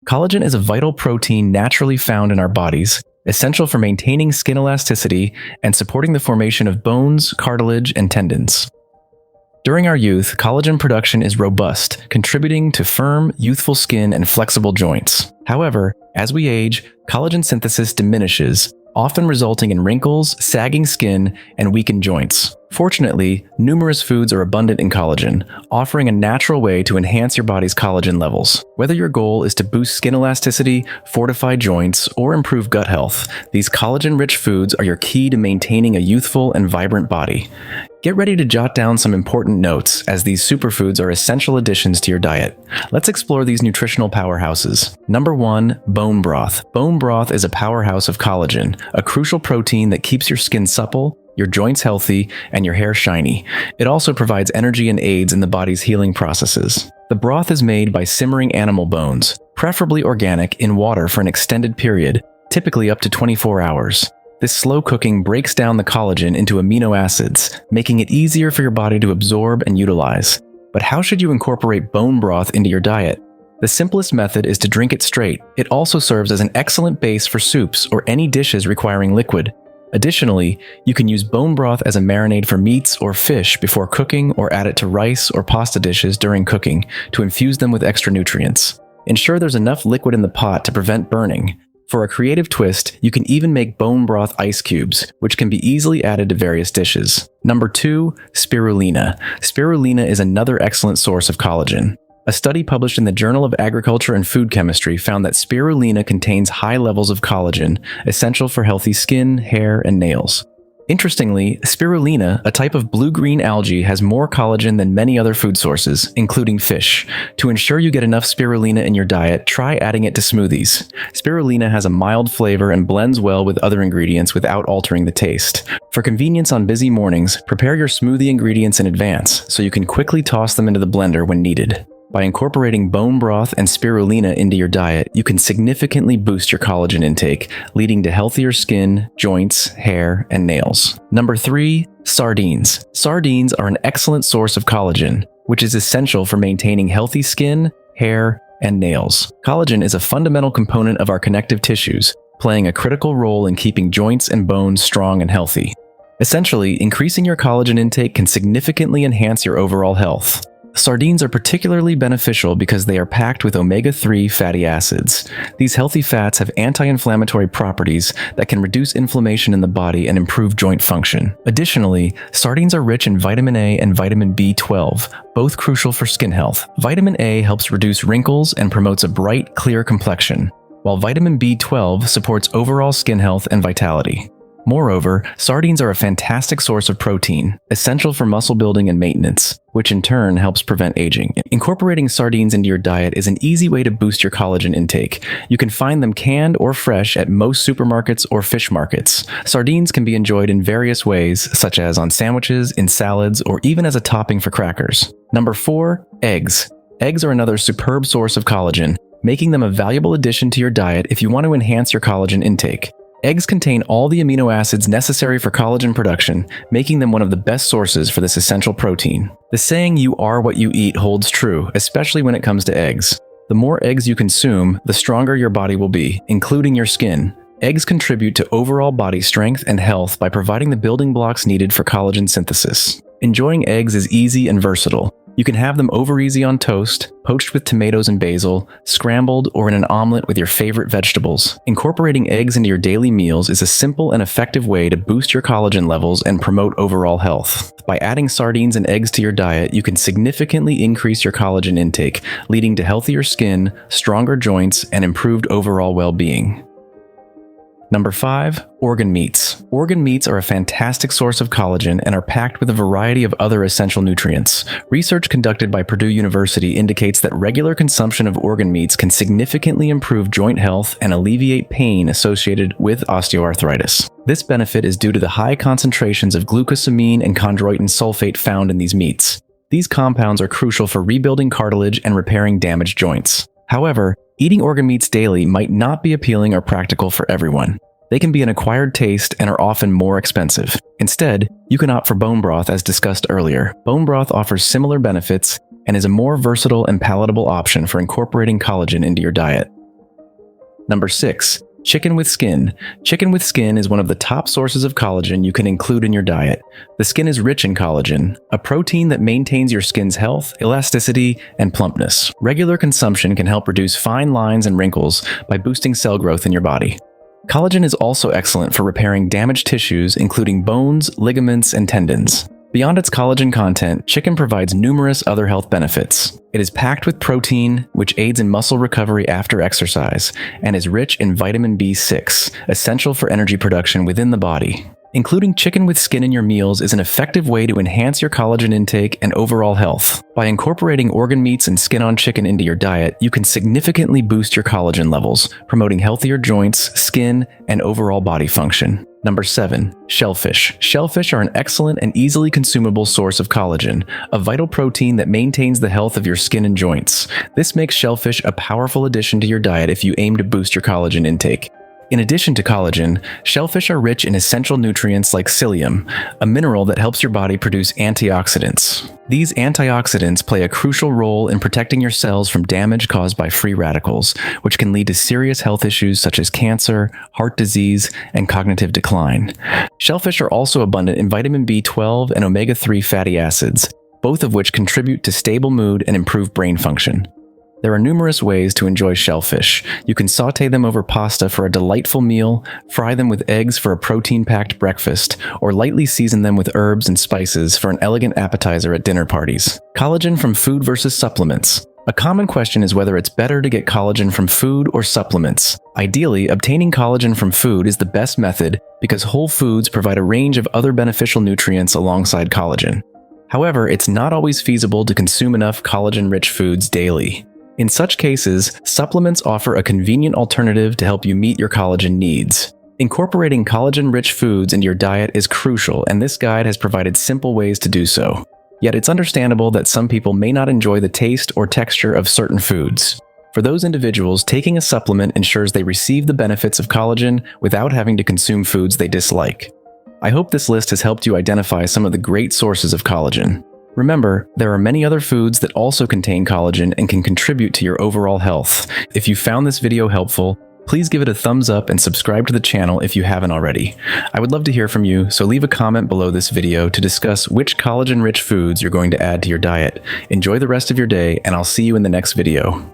Collagen is a vital protein naturally found in our bodies, essential for maintaining skin elasticity and supporting the formation of bones, cartilage, and tendons. During our youth, collagen production is robust, contributing to firm, youthful skin and flexible joints. However, as we age, collagen synthesis diminishes, often resulting in wrinkles, sagging skin, and weakened joints. Fortunately, numerous foods are abundant in collagen, offering a natural way to enhance your body's collagen levels. Whether your goal is to boost skin elasticity, fortify joints, or improve gut health, these collagen-rich foods are your key to maintaining a youthful and vibrant body. Get ready to jot down some important notes, as these superfoods are essential additions to your diet. Let's explore these nutritional powerhouses. Number 1. Bone broth. Bone broth is a powerhouse of collagen, a crucial protein that keeps your skin supple, your joints healthy, and your hair shiny. It also provides energy and aids in the body's healing processes. The broth is made by simmering animal bones, preferably organic, in water for an extended period, typically up to 24 hours. This slow cooking breaks down the collagen into amino acids, making it easier for your body to absorb and utilize. But how should you incorporate bone broth into your diet? The simplest method is to drink it straight. It also serves as an excellent base for soups or any dishes requiring liquid. Additionally, you can use bone broth as a marinade for meats or fish before cooking, or add it to rice or pasta dishes during cooking to infuse them with extra nutrients. Ensure there's enough liquid in the pot to prevent burning. For a creative twist, you can even make bone broth ice cubes, which can be easily added to various dishes. Number 2. Spirulina. Spirulina is another excellent source of collagen. A study published in the Journal of Agriculture and Food Chemistry found that spirulina contains high levels of collagen, essential for healthy skin, hair, and nails. Interestingly, spirulina, a type of blue-green algae, has more collagen than many other food sources, including fish. To ensure you get enough spirulina in your diet, try adding it to smoothies. Spirulina has a mild flavor and blends well with other ingredients without altering the taste. For convenience on busy mornings, prepare your smoothie ingredients in advance so you can quickly toss them into the blender when needed. By incorporating bone broth and spirulina into your diet, you can significantly boost your collagen intake, leading to healthier skin, joints, hair, and nails. Number 3. Sardines. Sardines are an excellent source of collagen, which is essential for maintaining healthy skin, hair, and nails. Collagen is a fundamental component of our connective tissues, playing a critical role in keeping joints and bones strong and healthy. Essentially, increasing your collagen intake can significantly enhance your overall health. Sardines are particularly beneficial because they are packed with omega-3 fatty acids. These healthy fats have anti-inflammatory properties that can reduce inflammation in the body and improve joint function. Additionally, sardines are rich in vitamin A and vitamin B12, both crucial for skin health. Vitamin A helps reduce wrinkles and promotes a bright, clear complexion, while vitamin B12 supports overall skin health and vitality. Moreover, sardines are a fantastic source of protein, essential for muscle building and maintenance, which in turn helps prevent aging. Incorporating sardines into your diet is an easy way to boost your collagen intake. You can find them canned or fresh at most supermarkets or fish markets. Sardines can be enjoyed in various ways, such as on sandwiches, in salads, or even as a topping for crackers. Number 4. Eggs. Eggs are another superb source of collagen, making them a valuable addition to your diet if you want to enhance your collagen intake. Eggs contain all the amino acids necessary for collagen production, making them one of the best sources for this essential protein. The saying, "you are what you eat," holds true, especially when it comes to eggs. The more eggs you consume, the stronger your body will be, including your skin. Eggs contribute to overall body strength and health by providing the building blocks needed for collagen synthesis. Enjoying eggs is easy and versatile. You can have them over easy on toast, poached with tomatoes and basil, scrambled, or in an omelet with your favorite vegetables. Incorporating eggs into your daily meals is a simple and effective way to boost your collagen levels and promote overall health. By adding sardines and eggs to your diet, you can significantly increase your collagen intake, leading to healthier skin, stronger joints, and improved overall well-being. Number 5. Organ meats. Organ meats are a fantastic source of collagen and are packed with a variety of other essential nutrients. Research conducted by Purdue University indicates that regular consumption of organ meats can significantly improve joint health and alleviate pain associated with osteoarthritis. This benefit is due to the high concentrations of glucosamine and chondroitin sulfate found in these meats. These compounds are crucial for rebuilding cartilage and repairing damaged joints. However, eating organ meats daily might not be appealing or practical for everyone. They can be an acquired taste and are often more expensive. Instead, you can opt for bone broth as discussed earlier. Bone broth offers similar benefits and is a more versatile and palatable option for incorporating collagen into your diet. Number 6. Chicken with skin. Chicken with skin is one of the top sources of collagen you can include in your diet. The skin is rich in collagen, a protein that maintains your skin's health, elasticity, and plumpness. Regular consumption can help reduce fine lines and wrinkles by boosting cell growth in your body. Collagen is also excellent for repairing damaged tissues, including bones, ligaments, and tendons. Beyond its collagen content, chicken provides numerous other health benefits. It is packed with protein, which aids in muscle recovery after exercise, and is rich in vitamin B6, essential for energy production within the body. Including chicken with skin in your meals is an effective way to enhance your collagen intake and overall health. By incorporating organ meats and skin-on chicken into your diet, you can significantly boost your collagen levels, promoting healthier joints, skin, and overall body function. Number 7. Shellfish. Shellfish are an excellent and easily consumable source of collagen, a vital protein that maintains the health of your skin and joints. This makes shellfish a powerful addition to your diet if you aim to boost your collagen intake. In addition to collagen, shellfish are rich in essential nutrients like psyllium, a mineral that helps your body produce antioxidants. These antioxidants play a crucial role in protecting your cells from damage caused by free radicals, which can lead to serious health issues such as cancer, heart disease, and cognitive decline. Shellfish are also abundant in vitamin B12 and omega-3 fatty acids, both of which contribute to stable mood and improved brain function. There are numerous ways to enjoy shellfish. You can sauté them over pasta for a delightful meal, fry them with eggs for a protein-packed breakfast, or lightly season them with herbs and spices for an elegant appetizer at dinner parties. Collagen from food versus supplements. A common question is whether it's better to get collagen from food or supplements. Ideally, obtaining collagen from food is the best method because whole foods provide a range of other beneficial nutrients alongside collagen. However, it's not always feasible to consume enough collagen-rich foods daily. In such cases, supplements offer a convenient alternative to help you meet your collagen needs. Incorporating collagen-rich foods into your diet is crucial, and this guide has provided simple ways to do so. Yet it's understandable that some people may not enjoy the taste or texture of certain foods. For those individuals, taking a supplement ensures they receive the benefits of collagen without having to consume foods they dislike. I hope this list has helped you identify some of the great sources of collagen. Remember, there are many other foods that also contain collagen and can contribute to your overall health. If you found this video helpful, please give it a thumbs up and subscribe to the channel if you haven't already. I would love to hear from you, so leave a comment below this video to discuss which collagen-rich foods you're going to add to your diet. Enjoy the rest of your day, and I'll see you in the next video.